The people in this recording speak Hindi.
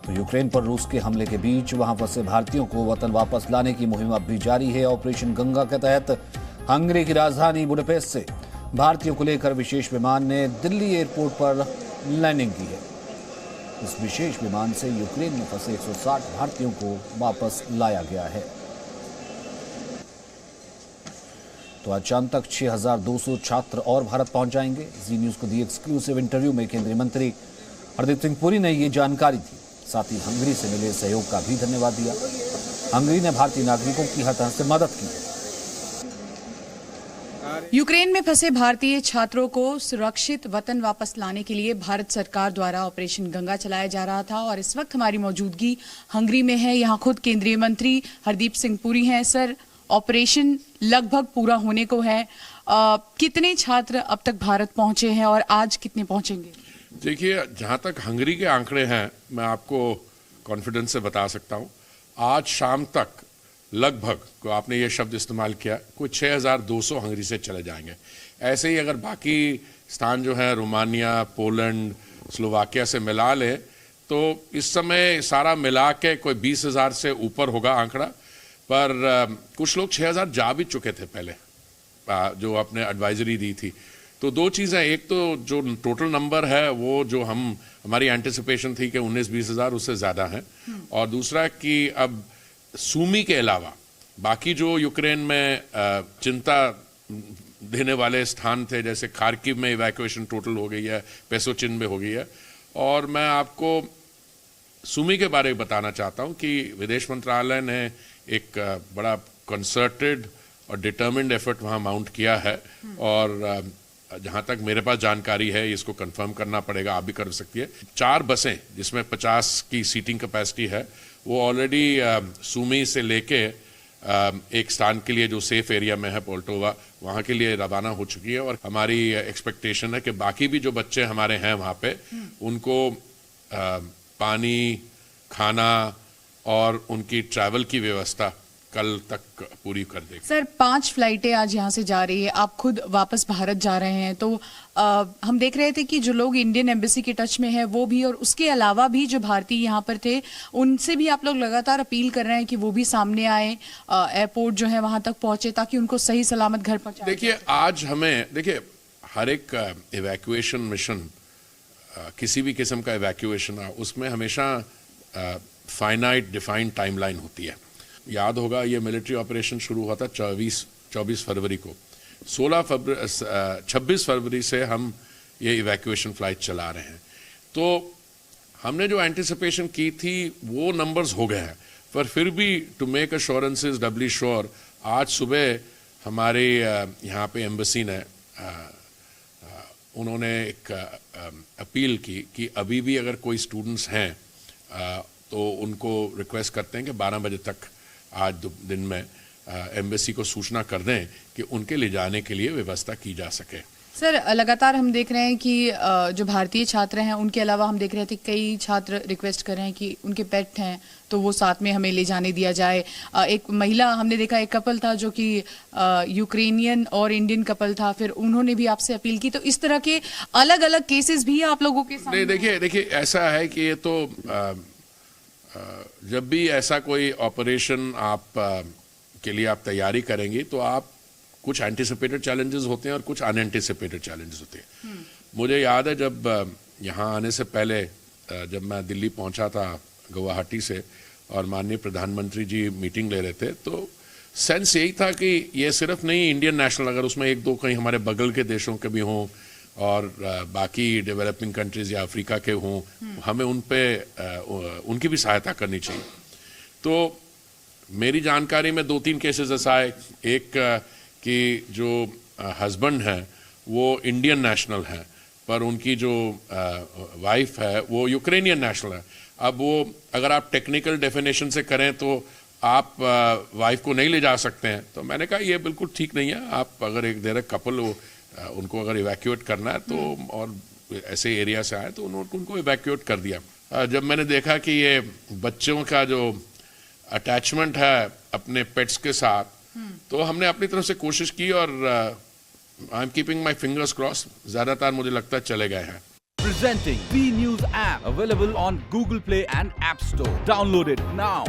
तो यूक्रेन पर रूस के हमले के बीच वहां फंसे भारतीयों को वतन वापस लाने की मुहिम अब भी जारी है। ऑपरेशन गंगा के तहत हंगरी की राजधानी बुडापेस्ट से भारतीयों को लेकर विशेष विमान ने दिल्ली एयरपोर्ट पर लैंडिंग की है। इस विशेष विमान से यूक्रेन में फंसे 160 भारतीयों को वापस लाया गया है। तो आज शाम तक 6,200 छात्र और भारत पहुंच जाएंगे। जी न्यूज को दी एक्सक्लूसिव इंटरव्यू में केंद्रीय मंत्री हरदीप सिंह पुरी ने ये जानकारी दी। साथ ही हंगरी से मिले सहयोग का भी धन्यवाद दिया। हंगरी ने भारतीय नागरिकों की हर तरह से मदद की। यूक्रेन में फंसे भारतीय छात्रों को सुरक्षित वतन वापस लाने के लिए भारत सरकार द्वारा ऑपरेशन गंगा चलाया जा रहा था और इस वक्त हमारी मौजूदगी हंगरी में है। यहाँ खुद केंद्रीय मंत्री हरदीप सिंह पुरी हैं। सर, ऑपरेशन लगभग पूरा होने को है। कितने छात्र अब तक भारत पहुंचे हैं और आज कितने पहुंचेंगे? देखिए, जहां तक हंगरी के आंकड़े हैं, मैं आपको कॉन्फिडेंस से बता सकता हूं, आज शाम तक लगभग, को आपने ये शब्द इस्तेमाल किया, कोई 6,200 हंगरी से चले जाएंगे। ऐसे ही अगर बाकी स्थान जो है रोमानिया, पोलैंड, स्लोवाकिया से मिला ले तो इस समय सारा मिला के कोई 20,000 से ऊपर होगा आंकड़ा। पर कुछ लोग 6,000 जा भी चुके थे पहले, जो आपने एडवाइजरी दी थी। तो दो चीज़ें, एक तो जो टोटल नंबर है वो जो हमारी एंटिसिपेशन थी कि 19-20 हज़ार, उससे ज़्यादा है। और दूसरा कि अब सूमी के अलावा बाकी जो यूक्रेन में चिंता देने वाले स्थान थे, जैसे खार्किव में इवैक्यूएशन टोटल हो गई है, पेसोचिन में हो गई है। और मैं आपको सूमी के बारे में बताना चाहता हूं कि विदेश मंत्रालय ने एक बड़ा कंसर्टेड और डिटर्मिन्ड एफर्ट वहां माउंट किया है। और जहां तक मेरे पास जानकारी है, इसको कंफर्म करना पड़ेगा, आप भी कर सकती है, 4 बसें जिसमें 50 की सीटिंग कैपेसिटी है, वो ऑलरेडी सूमी से लेके एक स्थान के लिए जो सेफ एरिया में है, पोल्टोवा, वहाँ के लिए रवाना हो चुकी है। और हमारी एक्सपेक्टेशन है कि बाकी भी जो बच्चे हमारे हैं वहाँ पे, उनको पानी, खाना और उनकी ट्रैवल की व्यवस्था कल तक पूरी कर देंगे। सर, 5 फ्लाइटें आज यहाँ से जा रही है, आप खुद वापस भारत जा रहे हैं, तो हम देख रहे थे कि जो लोग इंडियन एम्बेसी के टच में है वो भी, और उसके अलावा भी जो भारतीय यहाँ पर थे उनसे भी आप लोग लगातार अपील कर रहे हैं कि वो भी सामने आए, एयरपोर्ट जो है वहां तक पहुंचे ताकि उनको सही सलामत घर पहुंचाया। देखिए, आज हमें, देखिए, हर एक इवैक्यूएशन मिशन, किसी भी किस्म का इवैक्यूएशन, उसमें हमेशा फाइनाइट डिफाइंड टाइमलाइन होती है। याद होगा, ये मिलिट्री ऑपरेशन शुरू हुआ था 24 फरवरी को। 26 फरवरी से हम ये इवैक्यूएशन फ्लाइट चला रहे हैं। तो हमने जो एंटिसिपेशन की थी वो नंबर्स हो गए हैं, पर फिर भी to make assurances Dabali sure, आज सुबह हमारे यहाँ पे एम्बेसी ने उन्होंने एक अपील की कि अभी भी अगर कोई स्टूडेंट्स हैं तो उनको रिक्वेस्ट करते हैं कि 12 बजे तक आज दिन में एम्बेसी को सूचना कर दें कि उनके ले जाने के लिए व्यवस्था की जा सके। सर, लगातार हम देख रहे हैं कि जो भारतीय छात्र हैं उनके अलावा हम देख रहे थे कई छात्र रिक्वेस्ट कर रहे हैं कि उनके पेट हैं तो वो साथ में हमें ले जाने दिया जाए। एक महिला हमने देखा, एक कपल था जो कि यूक्रेनियन और इंडियन कपल था, फिर उन्होंने भी आपसे अपील की। तो इस तरह के अलग अलग केसेस भी आप लोगों के सामने? देखिए ऐसा है कि ये तो जब भी ऐसा कोई ऑपरेशन आप के लिए आप तैयारी करेंगे तो आप कुछ एंटिसिपेटेड चैलेंजेस होते हैं और कुछ अनएंटिसिपेटेड चैलेंजेस होते हैं। मुझे याद है जब यहाँ आने से पहले जब मैं दिल्ली पहुँचा था गुवाहाटी से और माननीय प्रधानमंत्री जी मीटिंग ले रहे थे, तो सेंस यही था कि ये सिर्फ नहीं इंडियन नेशनल, अगर उसमें 1-2 कहीं हमारे बगल के देशों के भी हों और बाकी डेवलपिंग कंट्रीज या अफ्रीका के हों, हमें उन पे उनकी भी सहायता करनी चाहिए। तो मेरी जानकारी में 2-3 केसेस ऐसा है, एक कि जो हस्बैंड हैं वो इंडियन नेशनल हैं पर उनकी जो वाइफ है वो यूक्रेनियन नेशनल है। अब वो, अगर आप टेक्निकल डेफिनेशन से करें तो आप वाइफ को नहीं ले जा सकते हैं। तो मैंने कहा ये बिल्कुल ठीक नहीं है। आप अगर एक देर कपल उनको अगर इवैक्यूएट करना है तो, और ऐसे एरिया से आए तो उनको इवैक्यूएट कर दिया। जब मैंने देखा कि ये बच्चों का जो अटैचमेंट है अपने पेट्स के साथ, तो हमने अपनी तरफ से कोशिश की और I am keeping my fingers cross, ज्यादातर मुझे लगता है चले गए हैं। Presenting B News app, available on Google Play and App Store. Download it now.